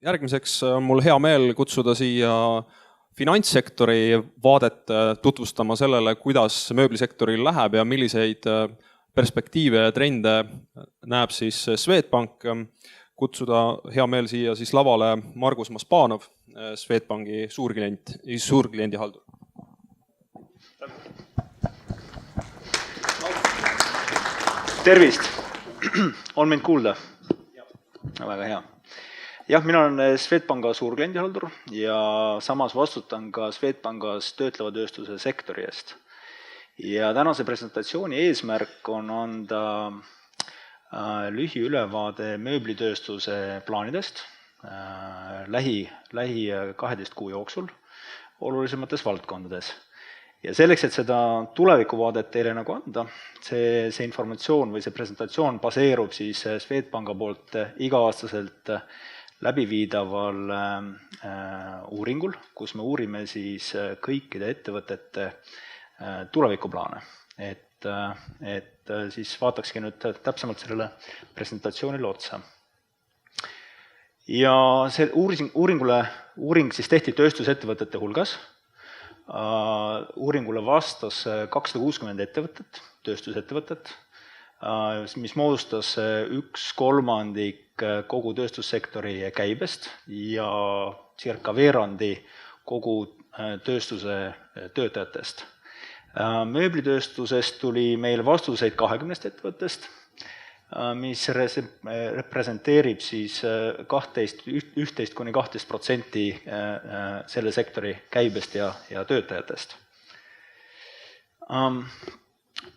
Järgmiseks on mul hea meel kutsuda siia finantssektori vaadet tutvustama sellele, kuidas mööblisektoril läheb ja milliseid perspektiive ja trende näeb siis Swedbank. Kutsuda hea meel siia siis lavale Margus Maspanov, Swedbanki suurkliendi haldur. Tervist! On mind kuulda? Väga hea. Jah, mina olen Swedbanka suurkliendihaldur ja samas vastutan ka Swedbankas töötleva tööstuse sektori eest. Ja tänase presentatsiooni eesmärk on anda lühiülevaade mööblitööstuse plaanidest lähi 12 kuu jooksul olulisemates valdkondades. Ja selleks, et seda tulevikuvaadet teile nagu anda, see informatsioon või see presentatsioon baseerub siis Swedbanka poolt iga-aastaselt läbiviidaval uuringul, kus me uurime siis kõikide ettevõtete tulevikuplaane. Et siis vaatakski nüüd täpsemalt sellele presentatsioonile otsa. Ja see uuring siis tehti tööstusettevõtete hulgas. Uuringule vastas 260 ettevõtet, tööstusettevõtet, mis moodustas 1/3 kogu tööstussektori käibest ja circa veerandi kogu tööstuse töötajatest. Mööblitööstusest tuli meil vastuseid 20 ettevõttest, mis representeerib siis 11–12% selle sektori käibest ja töötajatest.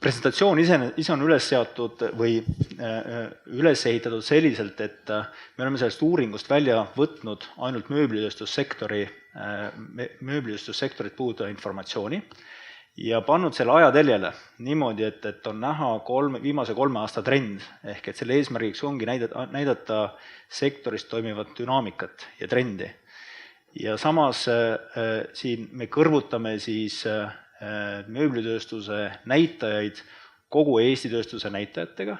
Presentatsioon ise on üles seatud või üles ehitatud selliselt, et me oleme sellest uuringust välja võtnud ainult mööblitööstussektorit puudutava informatsiooni ja pannud selle ajateljele niimoodi, et on näha viimase 3 aasta trend, ehk et selle eesmärgiks ongi näidata sektoris toimivat dünaamikat ja trendi. Ja samas siin me kõrvutame siis mööblitööstuse näitajaid kogu Eesti tööstuse näitajatega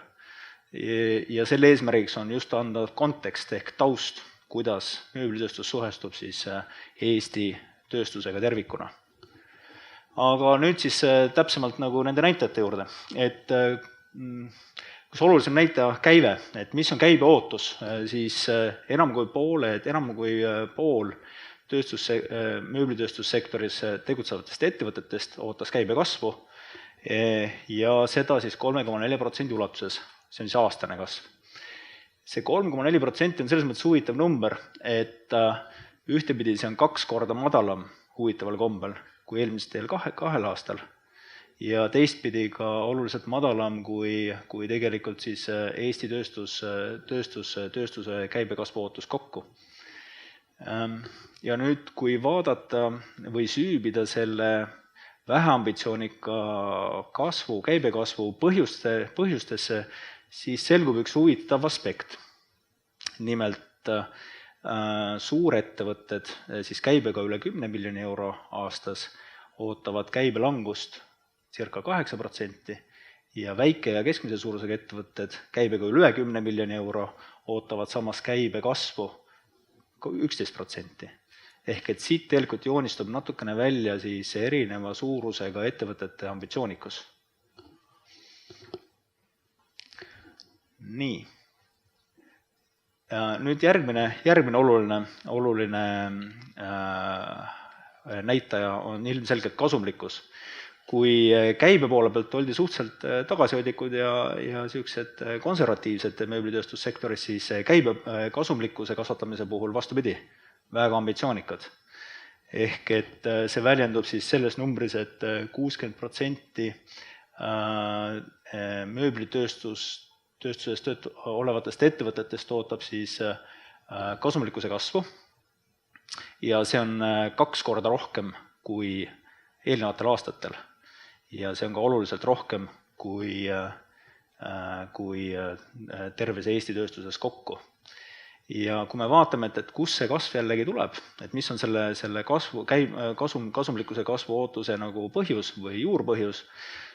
ja selle eesmärgiks on just anda kontekst ehk taust, kuidas mööblitööstus suhestub siis Eesti tööstusega tervikuna. Aga nüüd siis täpsemalt nagu nende näitajate juurde, et kus olulisem näitaja käive, et mis on käibe ootus, siis enam kui pool mööblitööstussektoris tegutsevatest ettevõtetest ootas käibe kasvu ja seda siis 3,4% ulatuses, see on siis aastane kasv. See 3,4% on selles mõttes huvitav number, et ühtepidi see on 2 korda madalam huvitaval kombel kui eelmistel 2 aastal ja teistpidi ka oluliselt madalam kui tegelikult siis Eesti tööstuse käibekasvu ootus kokku. Ja nüüd, kui vaadata või süübida selle väheambitsioonika käibekasvu põhjustesse, siis selgub üks huvitav aspekt. Nimelt suurettevõtted, siis käibega üle 10 miljoni euro aastas, ootavad käibelangust circa 8% ja väike- ja keskmise suurusega ettevõtted käibega üle 10 miljoni euro ootavad samas käibe kasvu 11%. Ehk et siit tegelikult joonistub natukene välja siis erineva suurusega ettevõtete ambitsioonikus. Nii. Nüüd järgmine oluline näitaja on ilmselgelt kasumlikkus. Kui käibe poole pealt oldi suhteliselt tagasihoidlikud ja sellised konservatiivsed mööblitööstussektoris, siis käibe kasumlikkuse kasvatamise puhul vastupidi, väga ambitsioonikad. Ehk et see väljendub siis selles numbris, et 60% mööblitööstuses olevatest ettevõtetest ootab siis kasumlikkuse kasvu ja see on 2 korda rohkem kui eelnevatel aastatel ja see on ka oluliselt rohkem kui terves Eesti tööstuses kokku. Ja kui me vaatame, et kus see kasv jällegi tuleb, et mis on selle kasumlikkuse kasvu ootuse nagu põhjus või juurpõhjus,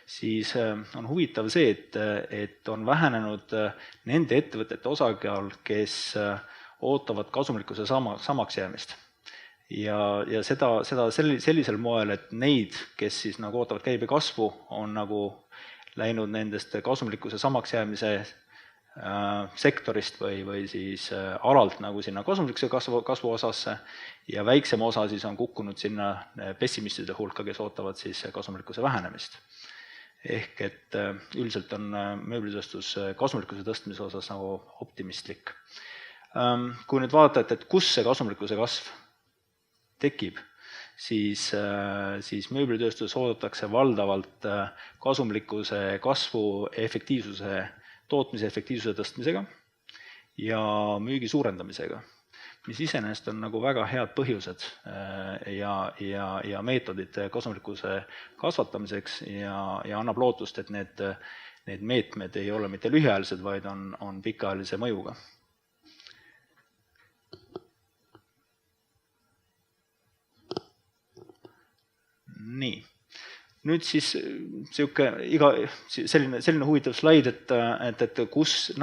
siis on huvitav see, et on vähenenud nende ettevõtete osakaal, kes ootavad kasumlikkuse samaks jäämist. Ja seda sellisel moel, et neid, kes siis nagu ootavad käibe kasvu, on nagu läinud nendest kasumlikkuse samaks jäämise sektorist või siis alalt nagu sinna kasumlikkuse kasvu osasse ja väiksem osa siis on kukkunud sinna pessimistide hulka, kes ootavad siis kasumlikkuse vähenemist. Ehk et üldiselt on mööblitööstus kasumlikkuse tõstmise osas nagu optimistlik. Kui nüüd vaadata, et kus see kasumlikkuse kasv tekib, siis mööblitööstuses oodatakse valdavalt kasumlikkuse kasvu tootmise efektiivsuse tõstmisega ja müügi suurendamisega, mis iseenesest on nagu väga head põhjused ja meetodid kasumlikkuse kasvatamiseks ja annab lootust, et need meetmed ei ole mitte lühiajalised, vaid on pikaajalise mõjuga. Nii, nüüd siis selline huvitav slaid, et kus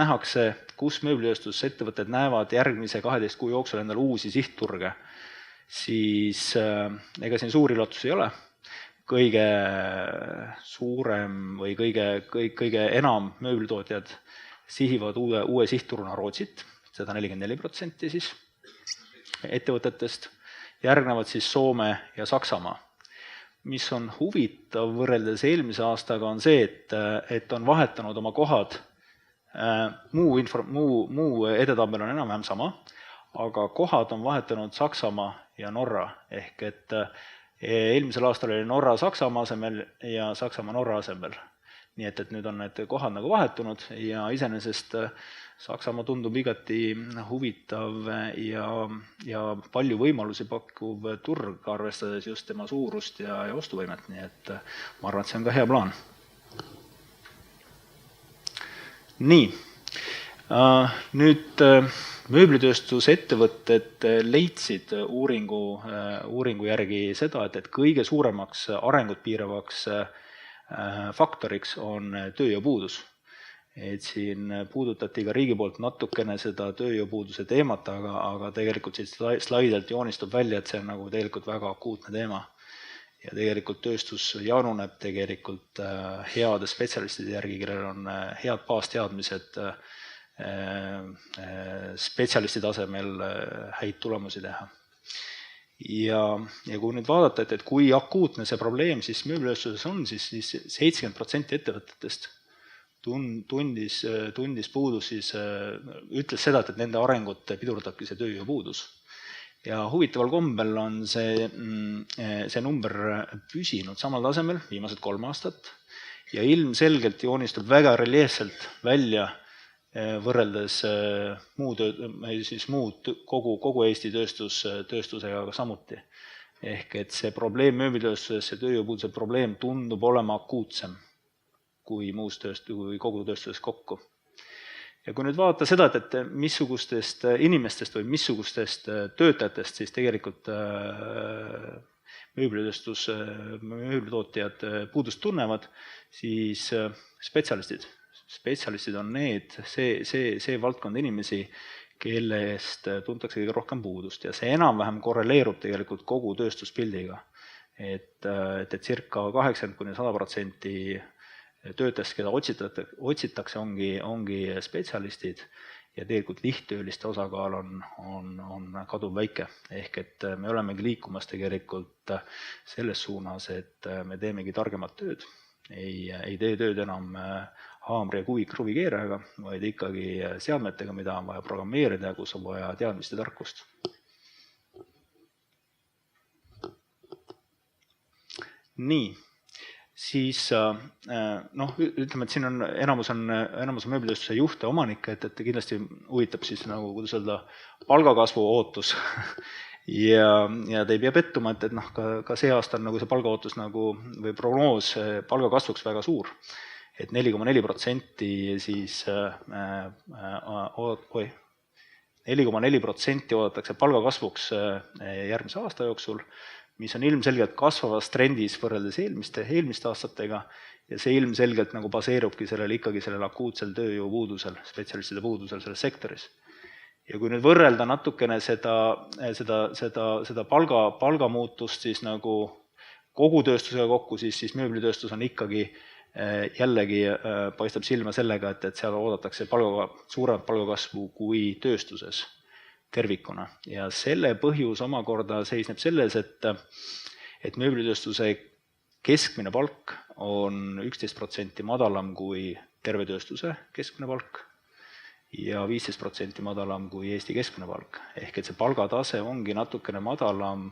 mööblitööstusettevõtted näevad järgmise 12 kuu jooksul endal uusi sihtturge, siis ega siin suuri üllatusi ei ole. Kõige suurem või kõige enam mööblitootjad sihivad uue sihtturuna Rootsit, seda 44% siis ettevõtetest, järgnevad siis Soome ja Saksamaa. Mis on huvitav võrreldes eelmise aastaga on see, et on vahetanud oma kohad, muu edetabel on enam-vähem sama, aga kohad on vahetanud Saksamaa ja Norra, ehk et eelmisel aastal oli Norra Saksamaa asemel ja Saksamaa Norra asemel. Nii et nüüd on need kohad nagu vahetunud ja iseenesest Saksamaa tundub igati huvitav ja palju võimalusi pakkuv turg, arvestades just tema suurust ja ostuvõimet, nii et ma arvan, et see on ka hea plaan. Nii, nüüd mööblitööstusettevõtted leidsid uuringu järgi seda, et kõige suuremaks arengut piiravaks faktoriks on tööjõupuudus. Et siin puudutati ka riigi poolt natukene seda tööjõupuuduse teemat, aga tegelikult siit slaidelt joonistub välja, et see on nagu tegelikult väga akuutne teema. Ja tegelikult tööstus januneb tegelikult heade spetsialistide järgi, kellel on head baasteadmised spetsialisti tasemel häid tulemusi teha. Ja kui nüüd vaadata, et kui akuutne see probleem siis mööblitööstuses on, siis 70% ettevõtetest tundis puudus, siis ütles seda, et nende arengut pidurdabki see tööjõupuudus. Ja huvitaval kombel on see number püsinud samal tasemel viimased 3 aastat ja ilmselgelt joonistub väga reljeefselt välja võrreldes kogu Eesti tööstusega ka samuti. Ehk et see probleem mööblitööstuses, see tööjõupuuduse probleem tundub olema akuutsem kui kogu tööstuses kokku. Ja kui nüüd vaadata seda, et missugustest inimestest või missugustest töötajatest siis tegelikult mööblitootjad puudust tunnevad, siis spetsialistid. Spetsialistid on see valdkond inimesi, kellest tuntakse kõige rohkem puudust ja see enam-vähem korreleerub tegelikult kogu tööstuspildiga. Et circa 80–100% töötajast, keda otsitakse, ongi spetsialistid ja tegelikult lihttööliste osakaal on kaduv väike. Ehk et me olemegi liikumas tegelikult selles suunas, et me teemegi targemat tööd. Ei tee tööd enam haamri ja kruvikeerajaga, vaid ikkagi seadmetega, mida on vaja programmeerida ja kus on vaja teadmist ja tarkust. Nii. Siis ütleme, et siin on enamus mööblitööstuse juhte omanikke, et kindlasti huvitab siis nagu, kuidas öelda, palgakasvu ootus ja te ei pea pettuma, et ka see aasta on nagu see palgaootus või prognoos palgakasvuks väga suur, et 4,4% siis 4,4% oodatakse palgakasvuks järgmise aasta jooksul, mis on ilmselgelt kasvavas trendis võrreldes eelmiste aastatega ja see ilmselgelt nagu baseerubki ikkagi sellel akuutsel tööjõupuudusel, spetsialistide puudusel selles sektoris. Ja kui nüüd võrrelda natukene seda palgamuutust siis nagu kogu tööstusega kokku, siis mööblitööstus on ikkagi jällegi paistab silma sellega, et seal oodatakse suuremat palgakasvu kui tööstuses tervikuna. Ja selle põhjus omakorda seisneb selles, et mööblitööstuse keskmine palk on 11% madalam kui terve tööstuse keskmine palk ja 15% madalam kui Eesti keskmine palk. Ehk et see palgatase ongi natukene madalam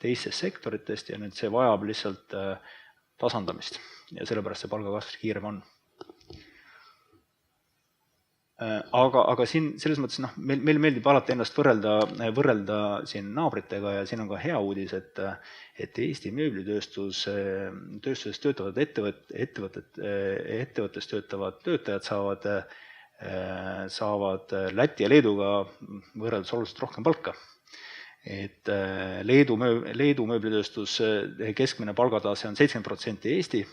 teistest sektoritest ja nüüd see vajab lihtsalt tasandamist ja sellepärast see palgakasv kiirem on. Aga siin selles mõttes, meil meeldib alati ennast võrrelda siin naabritega ja siin on ka hea uudis, et Eesti mööblitööstuses töötavad ettevõttes töötavad töötajad saavad Läti ja Leeduga võrreldes oluliselt rohkem palka. Et Leedu mööblitööstus keskmine palgatase on 70% Eesti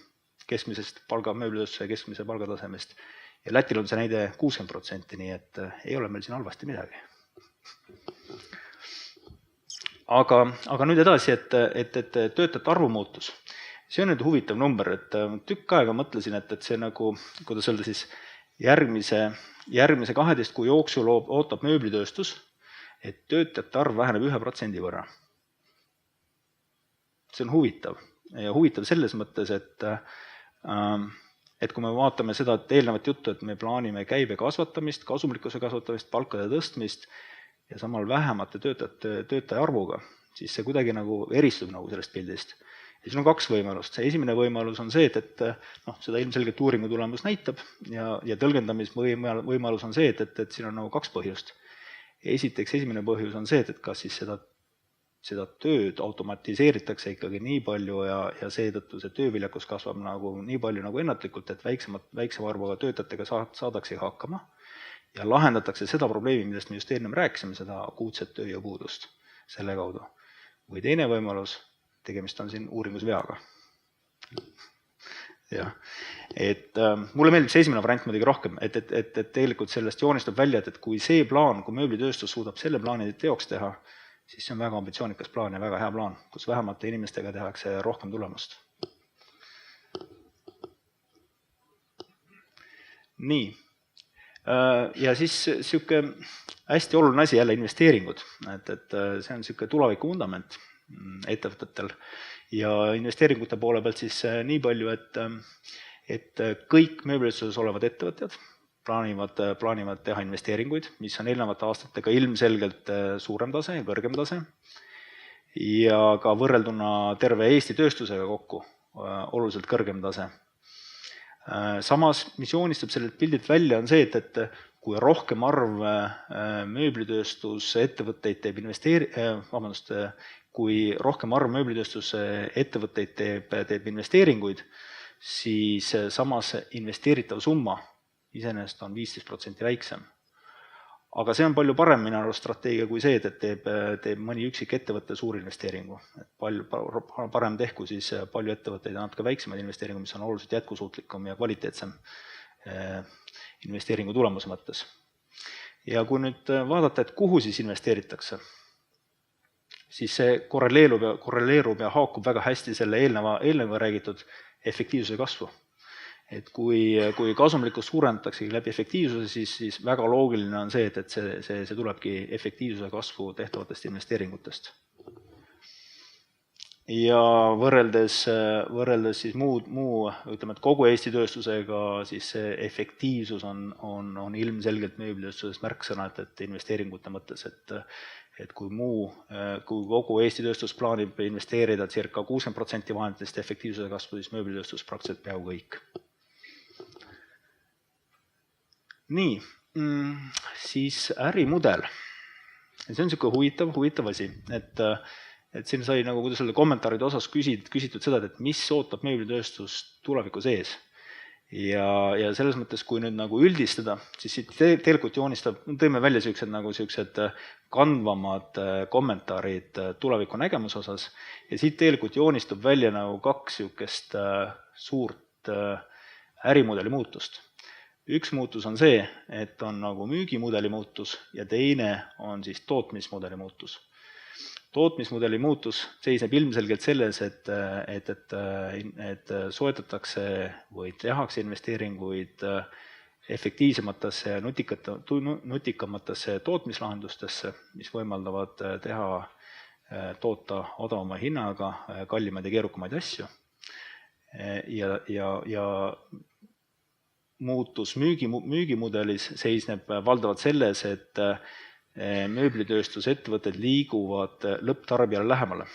keskmisest mööblitööstuse keskmise palgatasemest ja Lätil on see näide 60%, nii et ei ole meil siin halvasti midagi. Aga nüüd edasi, et töötajate arvu muutus. See on nüüd huvitav number, et tükk aega mõtlesin, et see nagu, kuidas öelda siis, järgmise 12 kuu jooksul ootab mööblitööstus, et töötajate arv väheneb 1% võrra. See on huvitav ja huvitav selles mõttes, et kui me vaatame seda eelnevat juttu, et me plaanime käibe kasvatamist, kasumlikkuse kasvatamist, palkade tõstmist ja samal vähemate töötaja arvuga, siis see kuidagi nagu eristub nagu sellest pildist. Ja siin on kaks võimalust. Esimene võimalus on see, et seda ilmselgelt uuringu tulemus näitab ja tõlgendamisvõimalus on see, et siin on nagu kaks põhjust. Esiteks, esimene põhjus on see, et kas siis seda tööd automatiseeritakse ikkagi nii palju ja seetõttu see tööviljakus kasvab nagu nii palju nagu ennatlikult, et väiksema arvuga töötajatega saadaksegi hakkama ja lahendatakse seda probleemi, millest me just enne rääkisime, seda akuutset tööjõupuudust selle kaudu. Või teine võimalus, tegemist on siin uuringus veaga. Ja. Mulle meeldib see esimene variant muidugi rohkem, et tegelikult sellest joonistab välja, et kui see plaan, kui mööblitööstus suudab selle plaani teoks teha, siis see on väga ambitsioonikas plaan ja väga hea plaan, kus vähemate inimestega tehakse rohkem tulemust. Nii. Ja siis siuke hästi oluline asi jälle investeeringud, et see on siuke tuleviku vundament ettevõtetel ja investeeringute poole pealt siis nii palju, et kõik mööblitööstuses olevad ettevõtjad plaanivad teha investeeringuid, mis on eelnevate aastatega ilmselgelt suurem tase ja kõrgem tase ja ka võrrelduna terve Eesti tööstusega kokku oluliselt kõrgem tase. Samas, mis joonistab sellelt pildilt välja, on see, et kui rohkem arv mööblitööstuse ettevõtteid kui rohkem arv mööblitööstuse ettevõtteid teeb investeeringuid, siis samas investeeritav summa iseenesest on 15% väiksem. Aga see on palju parem minu arust strateegia kui see, et teeb mõni üksik ettevõtte suur investeeringu. Palju parem tehku siis palju ettevõtteid ja natuke väiksemaid investeeringu, mis on oluliselt jätkusuutlikum ja kvaliteetsem investeeringu tulemuse mõttes. Ja kui nüüd vaadata, et kuhu siis investeeritakse, siis see korreleerub ja haakub väga hästi selle eelneva räägitud efektiivsuse kasvu. Et kui kasumlikkust suurendatakse läbi efektiivsuse, siis väga loogiline on see, et see tulebki efektiivsuse kasvu tehtavatest investeeringutest. Ja võrreldes siis ütleme, et kogu Eesti tööstusega, siis see efektiivsus on ilmselgelt mööblitööstuses märksõna, et investeeringute mõttes, et kui kogu Eesti tööstus plaanib investeerida circa 60% vahenditest efektiivsuse kasvu, siis mööblitööstus praktiliselt peaaegu kõik. Nii, siis ärimudel. See on niisugune huvitav asi, et siin sai nagu, kuidas öelda, kommentaaride osas küsitud seda, et mis ootab mööblitööstust tulevikus ees. Ja selles mõttes, kui nüüd nagu üldistada, siis tegelikult tõime välja sellised kandvamad kommentaarid tuleviku nägemuse osas ja siit tegelikult joonistub välja nagu kaks niisugust suurt ärimudeli muutust. üks muutus on see, et on nagu müügimudeli muutus ja teine on siis tootmismudeli muutus. Tootmismudeli muutus seisneb ilmselgelt selles, et soetatakse või tehakse investeeringuid efektiivsematesse ja nutikamatesse tootmislahendustesse, mis võimaldavad toota odavama hinnaga kallimaid ja keerukamaid asju. Ja muutus müügimudelis seisneb valdavalt selles, et mööblitööstusettevõtted liiguvad lõpptarbijale lähemale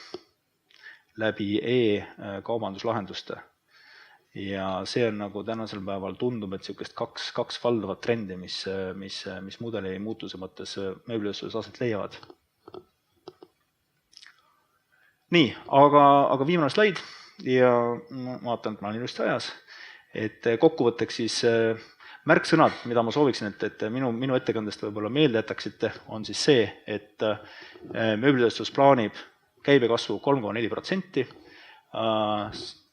läbi e-kaubanduslahenduste. Ja see on nagu tänasel päeval tundub, et niisugust kaks valdavat trendi, mis mudeli muutuse mõttes mööblitööstuses aset leiavad. Nii, aga viimane slaid ja ma vaatan, et ma olen ilusti ajas. Et kokkuvõtteks siis märksõnad, mida ma sooviksin, et minu ettekandest võib-olla meelde jätaksite, on siis see, et mööblitööstus plaanib käibekasvu 3,4%,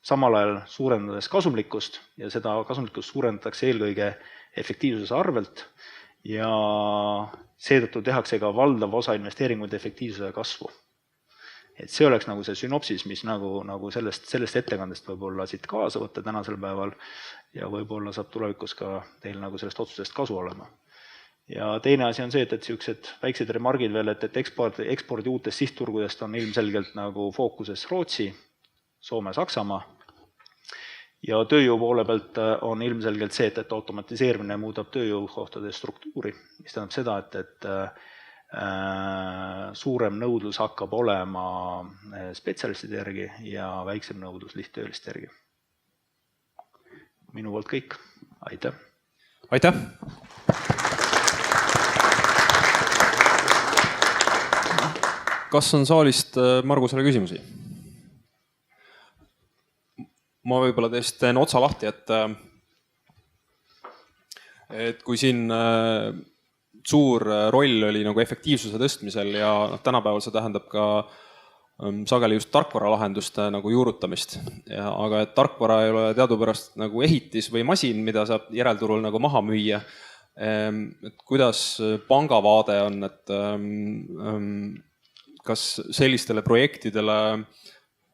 samal ajal suurendades kasumlikkust ja seda kasumlikkust suurendatakse eelkõige efektiivsuse arvelt ja seetõttu tehakse ka valdav osa investeeringuid efektiivsuse kasvu. Et see oleks nagu see synopsis, mis nagu sellest ettekandest võib-olla siit kaasa võtta tänasel päeval ja võib-olla saab tulevikus ka teil nagu sellest otsusest kasu olema. Ja teine asi on see, et niisugused väiksed remargid veel, et ekspordi uutest sihtturgudest on ilmselgelt nagu fookuses Rootsi, Soome, Saksamaa ja tööjõu poole pealt on ilmselgelt see, et automatiseerimine muudab tööjõukohtade struktuuri, mis tähendab seda, et suurem nõudlus hakkab olema spetsialistide järgi ja väiksem nõudlus lihttööliste järgi. Minu poolt kõik. Aitäh! Aitäh! Kas on saalist Margusele küsimusi? Ma võib-olla teist teen otsa lahti, et kui siin suur roll oli nagu efektiivsuse tõstmisel ja tänapäeval see tähendab ka sageli just tarkvaralahenduste nagu juurutamist. Aga et tarkvara ei ole teadupärast nagu ehitis või masin, mida saab järelturul nagu maha müüa. Et kuidas panga vaade on, et kas sellistele projektidele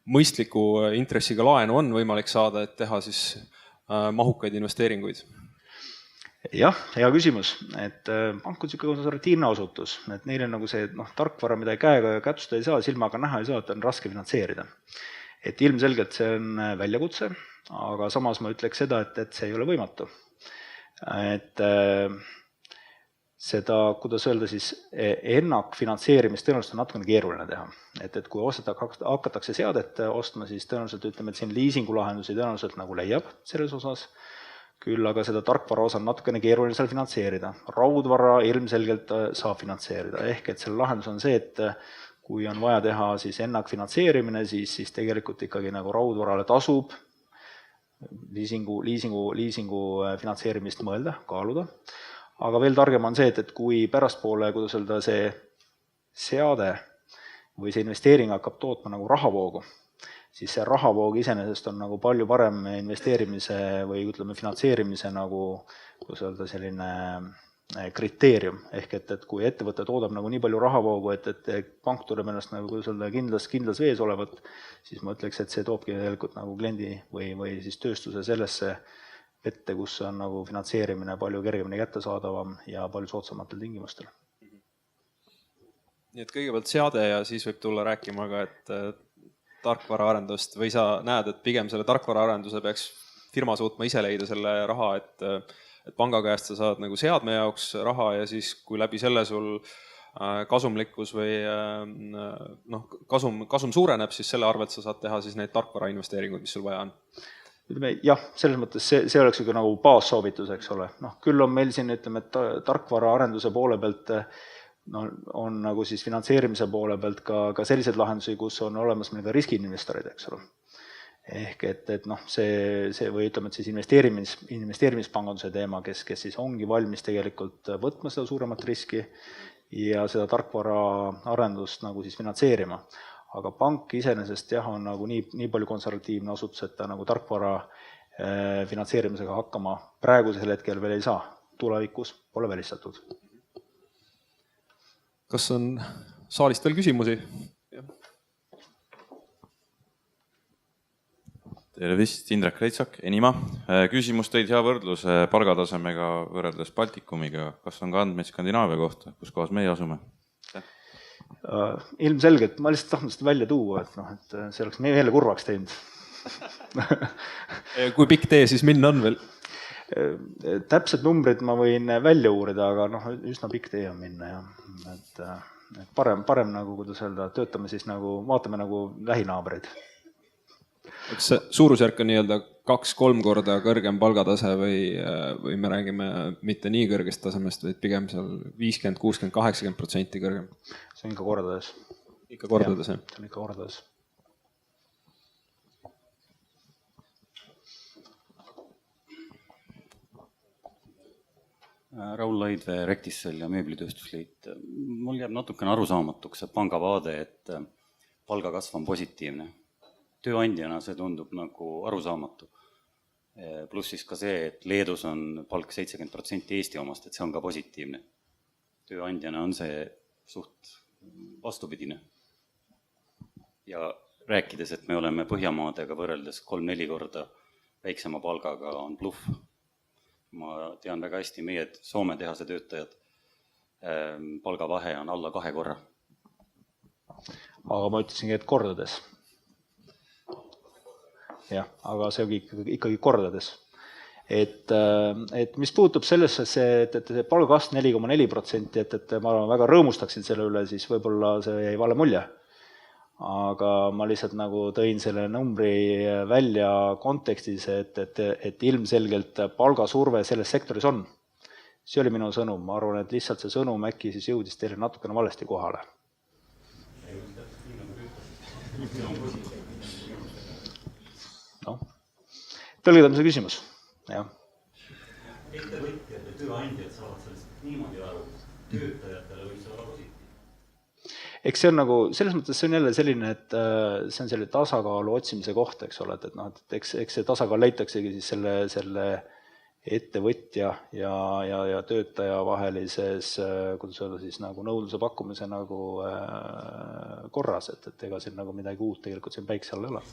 mõistliku intressiga laenu on võimalik saada, et teha siis mahukaid investeeringuid? Jah, hea küsimus, et pank on niisugune konservatiivne asutus, et neil on nagu see tarkvara, mida käega ja kätsuda ei saa, silmaga näha ei saa, et on raske finantseerida. Et ilmselgelt see on väljakutse, aga samas ma ütleks seda, et see ei ole võimatu. Et seda, kuidas öelda siis, ennakfinantseerimist tõenäoliselt on natukene keeruline teha. Et kui hakatakse seadet ostma, siis tõenäoliselt ütleme, et siin liisingulahendusi tõenäoliselt nagu leiab selles osas, küll aga seda tarkvara osa on natukene keeruline seal finantseerida. Raudvara ilmselgelt saab finantseerida, ehk et selle lahendus on see, et kui on vaja teha siis ennakfinantseerimine, siis tegelikult ikkagi nagu raudvarale tasub liisingu finantseerimist mõelda, kaaluda. Aga veel targem on see, et kui pärastpoole, kuidas öelda, see seade või see investeering hakkab tootma nagu rahavoogu, siis see rahavoog iseenesest on nagu palju parem investeerimise või ütleme finantseerimise nagu, kuidas öelda, selline kriteerium. Ehk et kui ettevõte toodab nagu nii palju rahavoogu, et pank tuleb ennast nagu, kuidas öelda, kindlas vees olevat, siis ma ütleks, et see toobki tegelikult nagu kliendi või siis tööstuse sellesse ette, kus on nagu finantseerimine palju kergemini kättesaadavam ja palju soodsamatel tingimustel. Nii et kõigepealt seade ja siis võib tulla rääkima ka, et tarkvaraarendust või sa näed, et pigem selle tarkvaraarenduse peaks firma suutma ise leida selle raha, et panga käest sa saad nagu seadme jaoks raha ja siis kui läbi selle sul kasumlikkus või kasum suureneb, siis selle arvelt sa saad teha siis neid tarkvara investeeringuid, mis sul vaja on. Jah, selles mõttes see oleks nagu baassoovitus, eks ole. Küll on meil siin, ütleme, et tarkvaraarenduse poole pealt on nagu siis finantseerimise poole pealt ka selliseid lahendusi, kus on olemas meil ka riskiinvestorid, eks ole. Ehk et see või ütleme, et siis investeerimispanganduse teema, kes siis ongi valmis tegelikult võtma seda suuremat riski ja seda tarkvaraarendust nagu siis finantseerima. Aga pank iseenesest on nagu nii palju konservatiivne asutus, et ta nagu tarkvara finantseerimisega hakkama praegusel hetkel veel ei saa, tulevikus pole välistatud. Kas on saalist veel küsimusi? Tervist, Indrek Reitsak, Enima. Küsimus tõid hea võrdluse palgatasemega võrreldes Baltikumiga. Kas on ka andmeid Skandinaavia kohta, kus kohas meie asume? Ilmselgelt, ma lihtsalt tahtnud seda välja tuua, et see oleks meile kurvaks teinud. Kui pikk tee siis minna on veel? Täpsed numbrid ma võin välja uurida, aga üsna pikk tee on minna. Ja. Et parem nagu, kuidas öelda, töötame siis nagu, vaatame nagu lähinaabreid. Eks suurusjärk on nii-öelda 2-3 korda kõrgem palgatase või me räägime mitte nii kõrgest tasemest, vaid pigem seal 50, 60, 80% kõrgem? See on ikka kordades. Ikka kordades, jah? See on ikka kordades. Raul Laidvee, Rectissel ja Mööblitööstusliit. Mul jääb natukene arusaamatuks see pangavaade, et palgakasv on positiivne. Tööandjana see tundub nagu arusaamatu. Pluss siis ka see, et Leedus on palk 70% Eesti omast, et see on ka positiivne. Tööandjana on see suht vastupidine. Ja rääkides, et me oleme Põhjamaadega võrreldes 3-4 korda väiksema palgaga on bluff. Ma tean väga hästi, meie Soome tehase töötajad palgavahe on alla 2 korra. Aga ma ütlesingi, et kordades. Jah, aga see on ikkagi kordades. Et mis puutub sellesse, et palgakasv 4,4%, et ma väga rõõmustaksin selle üle, siis võib-olla see jäi vale mulje. Aga ma lihtsalt nagu tõin selle numbri välja kontekstis, et ilmselgelt palgasurve selles sektoris on. See oli minu sõnum. Ma arvan, et lihtsalt see sõnum äkki siis jõudis teile natukene valesti kohale. Tõlgendamise küsimus. Ja. Ettevõtjad ja tööandjad saavad sellest niimoodi aru, töötajatele võiks olla positiivne. Eks see on nagu, selles mõttes see on jälle selline, et see on selle tasakaalu otsimise koht, eks ole, et eks see tasakaal leitaksegi siis selle ettevõtja ja töötaja vahelises, kuidas öelda siis nagu nõudluse pakkumise nagu korras, et ega siin nagu midagi uut tegelikult siin päikse all ei ole.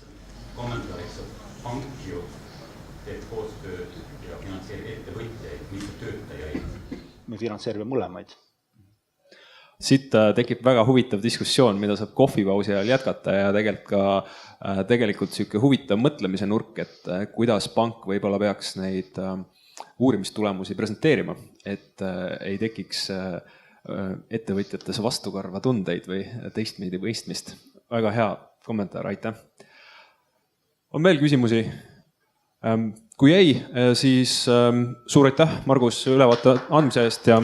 Kommentaariks, pank ju teeb koostööd ja finantseerib ettevõtjaid, mitte töötajaid. Me finantseerime mõlemaid. Siit tekib väga huvitav diskussioon, mida saab kohvipausi ajal jätkata ja tegelikult selline huvitav mõtlemise nurk, et kuidas pank võib-olla peaks neid uurimistulemusi presenteerima, et ei tekiks ettevõtjates vastukarva tundeid või teistmeidi võistmist. Väga hea kommentaar, aitäh. On veel küsimusi? Kui ei, siis suur aitäh, Margus, ülevaate andmise eest ja